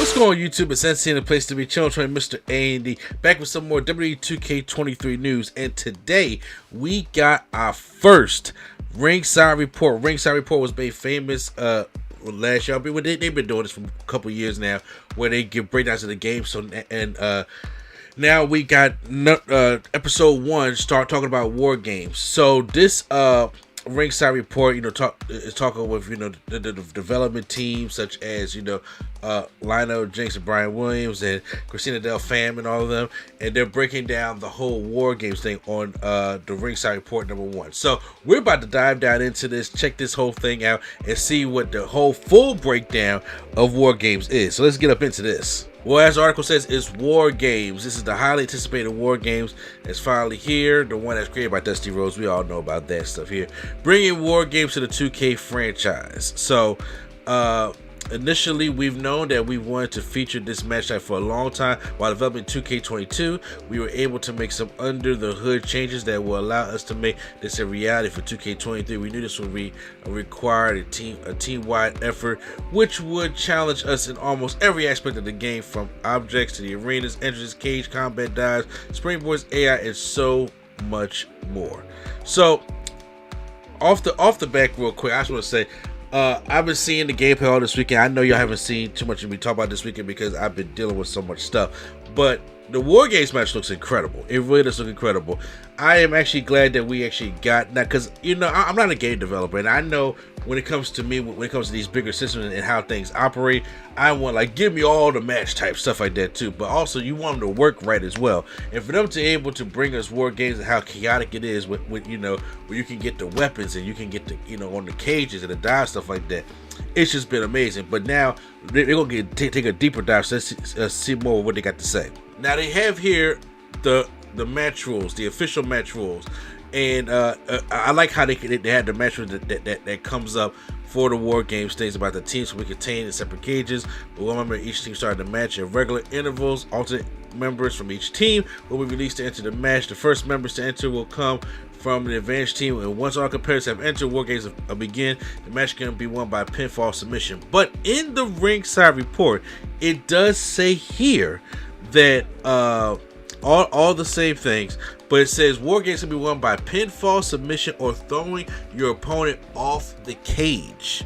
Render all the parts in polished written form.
What's going on, YouTube? It's NC in the place to be. Channel 20, Mr. A&D, back with some more WWE 2K23 news. And today we got our first Ringside report. Ringside report was made famous last year. They've been doing this for a couple years now, where they give breakdowns of the game. So now we got episode 1 start talking about war games. So this Ringside report, is talking with the development team such as Lionel Jenks and Brian Williams and Christina Del Fam and all of them, and they're breaking down the whole war games thing on the Ringside report number 1. So we're about to dive down into this, check this whole thing out, and see what the whole full breakdown of war games is. So let's get up into this. Well, as the article says, it's War Games. This is the highly anticipated War Games that's finally here. The one that's created by Dusty Rhodes. We all know about that stuff here. Bringing War Games to the 2K franchise. So, initially, we've known that we wanted to feature this match type for a long time. While developing 2K22, we were able to make some under-the-hood changes that will allow us to make this a reality for 2K23. We knew this would require a team-wide effort, which would challenge us in almost every aspect of the game, from objects to the arenas, entrances, cage, combat dives, springboards, AI, and so much more. So, off the back real quick, I just want to say, I've been seeing the gameplay all this weekend. I know y'all haven't seen too much of me talk about this weekend because I've been dealing with so much stuff. But the War Games match looks incredible. It really does look incredible. I am actually glad that we actually got that, because I'm not a game developer, and I know when it comes to me, when it comes to these bigger systems and how things operate, I want give me all the match type stuff like that too. But also you want them to work right as well. And for them to be able to bring us War Games and how chaotic it is with where you can get the weapons and you can get the on the cages and the dive stuff like that, it's just been amazing. But now they're gonna take a deeper dive. So let's see more of what they got to say. Now they have here the match rules, the official match rules, and I like how they had the match rules that comes up for the War Games things about the teams will be contained in separate cages. But one member of each team started the match at regular intervals. Alternate members from each team will be released to enter the match. The first members to enter will come from the advanced team, and once all competitors have entered, War Games begin. The match can be won by pinfall submission. But in the Ringside report, it does say here that all the same things, but it says War Games can be won by pinfall submission or throwing your opponent off the cage.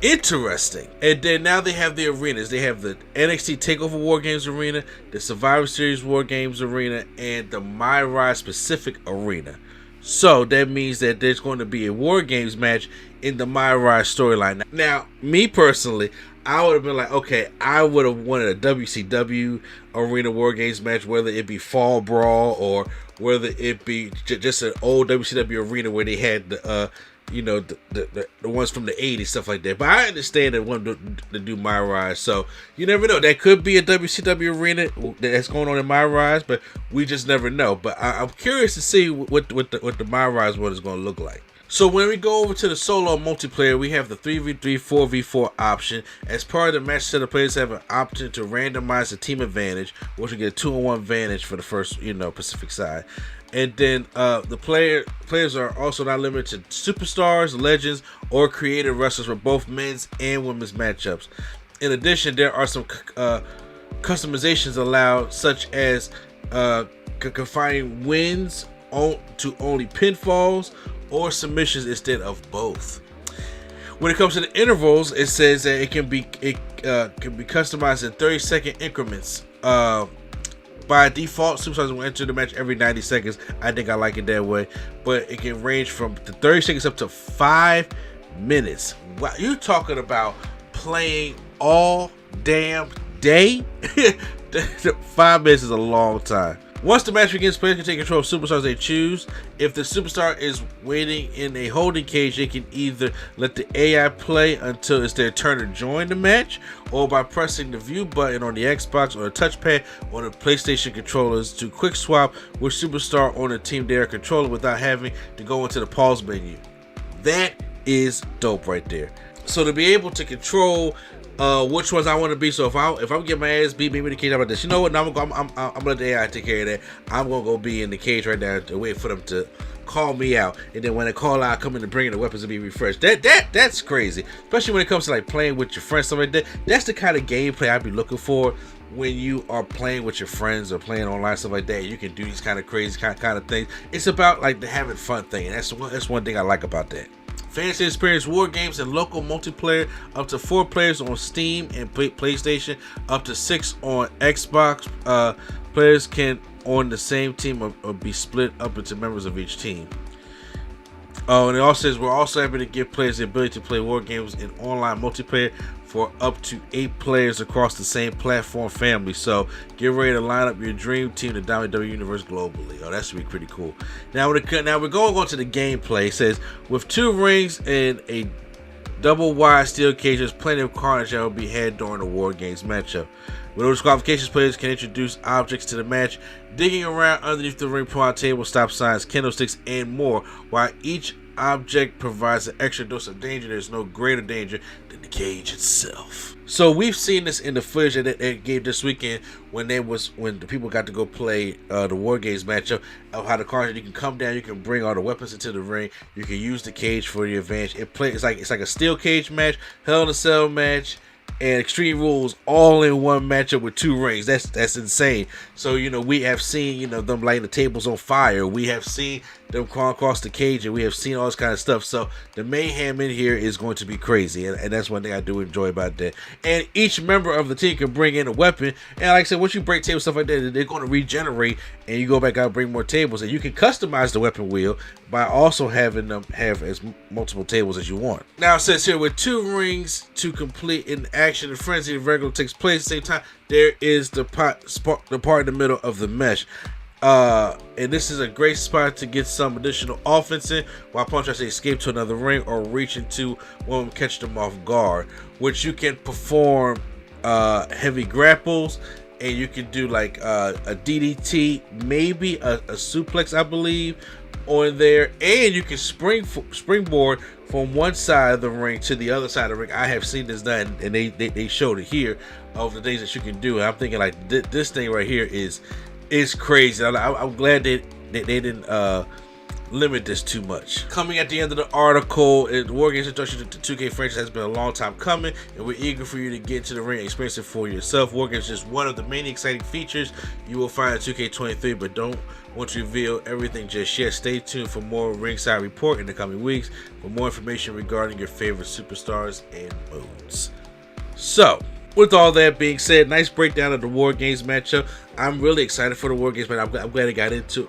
Interesting. And then now they have the arenas. They have the NXT TakeOver War Games arena, the Survivor Series War Games arena, and the My Rise Pacific arena. So that means that there's going to be a War Games match in the My Rise storyline. Now, me personally, I would have been like, okay, I would have wanted a WCW Arena War Games match, whether it be Fall Brawl or whether it be just an old WCW arena where they had the ones from the 80s, stuff like that. But I understand that one to do My Rise, so you never know. That could be a WCW arena that's going on in My Rise, but we just never know. But I'm curious to see what the My Rise one is going to look like. So when we go over to the solo multiplayer, we have the 3v3, 4v4 option. As part of the match set, the players have an option to randomize the team advantage, which will get a 2-on-1 advantage for the first, Pacific side. And then the players are also not limited to superstars, legends, or creative wrestlers for both men's and women's matchups. In addition, there are some customizations allowed, such as confining wins to only pinfalls or submissions instead of both. When it comes to the intervals, it says that it can be customized in 30-second increments. By default, superstars will enter the match every 90 seconds. I think I like it that way, but it can range from 30 seconds up to 5 minutes. Wow, you're talking about playing all damn day? 5 minutes is a long time. Once the match begins, players can take control of superstars they choose. If the superstar is waiting in a holding cage, they can either let the AI play until it's their turn to join the match, or by pressing the view button on the Xbox or the touchpad on the PlayStation controllers to quick swap which superstar on the team they are controlling without having to go into the pause menu. That is dope right there. So to be able to control which ones I want to be. So if I'm getting my ass beat, maybe the cage, I'm like this. You know what? Now I'm gonna let the AI take care of that. I'm gonna go be in the cage right now to wait for them to call me out, and then when I call out, I come in to bring in the weapons to be refreshed. That's crazy, especially when it comes to like playing with your friends, stuff like that. That's the kind of gameplay I'd be looking for when you are playing with your friends or playing online, stuff like that. You can do these kind of crazy kind of things. It's about like the having fun thing, and that's one thing I like about that. Fans can experience war games and local multiplayer, up to 4 players on Steam and PlayStation, up to 6 on Xbox. Players can on the same team or be split up into members of each team. Oh, and it also says we're also able to give players the ability to play war games in online multiplayer for up to 8 players across the same platform family. So get ready to line up your dream team to dominate WWE Universe globally. Oh, that should be pretty cool. Now we're going on to the gameplay. It says with 2 rings and a double wide steel cage, there's plenty of carnage that will be had during the War Games matchup. With those qualifications, players can introduce objects to the match, digging around underneath the ring, pull out tables, stop signs, candlesticks, and more. While each object provides an extra dose of danger, there's no greater danger than the cage itself. So we've seen this in the footage that they gave this weekend when the people got to go play the War Games matchup, of how the carnage, you can come down, you can bring all the weapons into the ring, you can use the cage for your advantage. It's like a steel cage match, Hell in a Cell match, and Extreme Rules all in one matchup with 2 rings. That's insane. So we have seen them lighting the tables on fire. We have seen them crawl across the cage, and we have seen all this kind of stuff. So the mayhem in here is going to be crazy, and that's one thing I do enjoy about that. And each member of the team can bring in a weapon, and like I said, once you break tables, stuff like that, they're going to regenerate, and you go back out and bring more tables, and you can customize the weapon wheel by also having them have as multiple tables as you want. Now it says here, with 2 rings to complete an action and frenzy regular takes place at the same time, there is the part in the middle of the mesh. And this is a great spot to get some additional offense in, while punchers escape to another ring or reach into one and catch them off guard, which you can perform heavy grapples, and you can do like a DDT, maybe a suplex, I believe, on there, and you can springboard from one side of the ring to the other side of the ring. I have seen this done, and they showed it here of the things that you can do, and I'm thinking like this thing right here is crazy. I'm glad they didn't limit this too much. Coming at the end of the article, the War Games introduction to the 2K franchise has been a long time coming, and we're eager for you to get into the ring and experience it for yourself. War Games is just one of the many exciting features you will find in 2K23, but don't want to reveal everything just yet. Stay tuned for more Ringside Report in the coming weeks for more information regarding your favorite superstars and modes. So, with all that being said, nice breakdown of the War Games matchup. I'm really excited for the War Games, but I'm glad I got into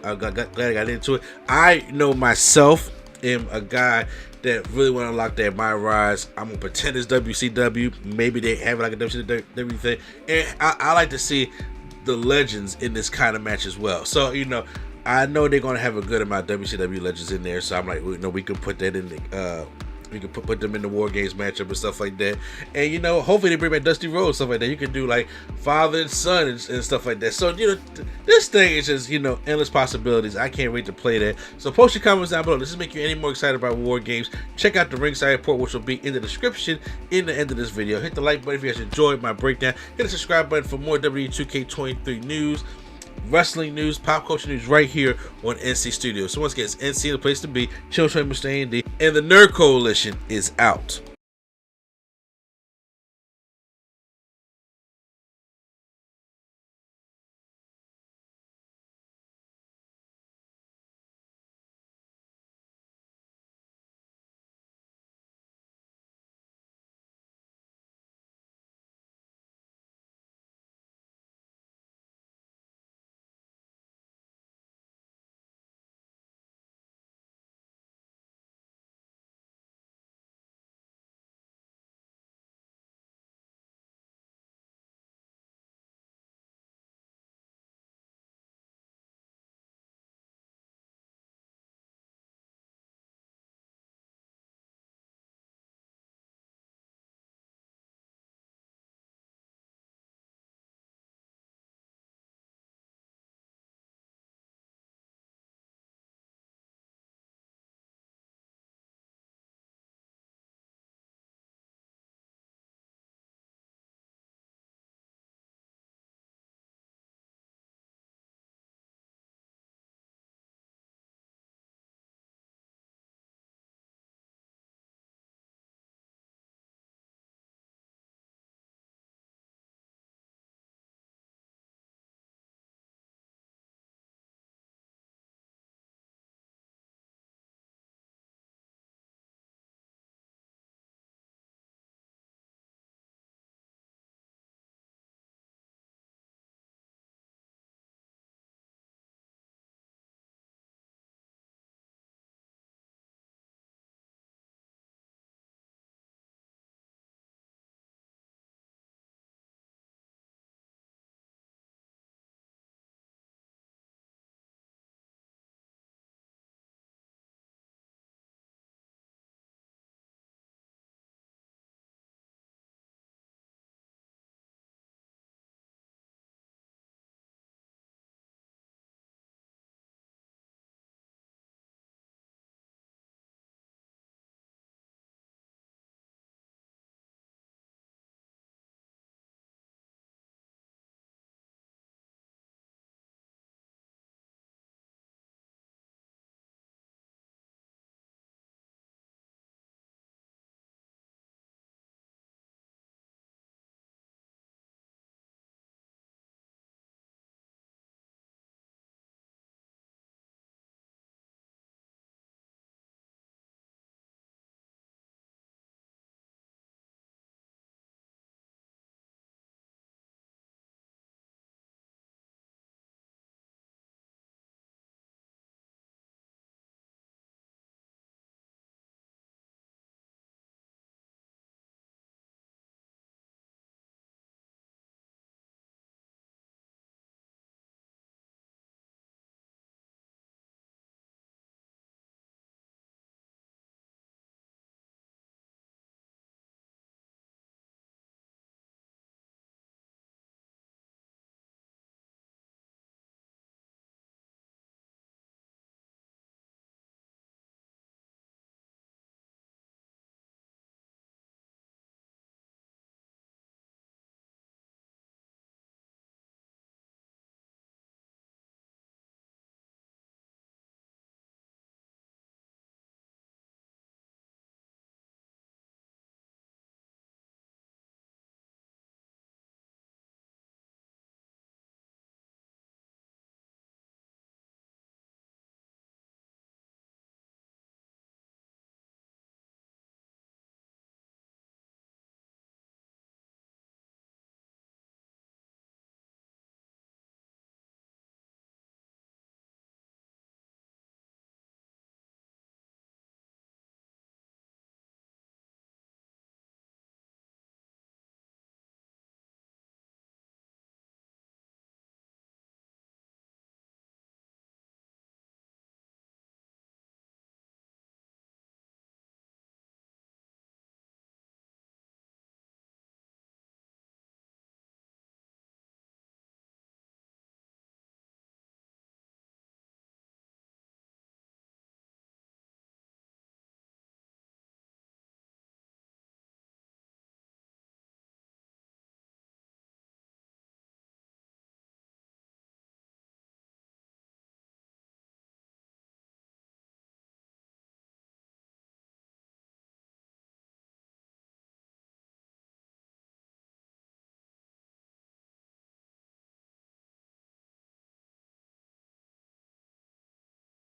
it. I know myself am a guy that really want to unlock that My Rise. I'm gonna pretend it's WCW. Maybe they have it like a WCW thing, and I like to see the legends in this kind of match as well. So I know they're gonna have a good amount of WCW legends in there. So I'm like, we can put that in the. We can put them in the War Games matchup and stuff like that. And, hopefully they bring back Dusty Rhodes, stuff like that. You can do, like, father and son and stuff like that. So, this thing is just, endless possibilities. I can't wait to play that. So, post your comments down below. Does this make you any more excited about War Games? Check out the Ringside Report, which will be in the description in the end of this video. Hit the like button if you guys enjoyed my breakdown. Hit the subscribe button for more WWE 2K23 news, wrestling news, pop culture news right here on NC Studios. So once again, it's NC, the place to be. Children, Mr. A&D, and the Nerd Coalition is out.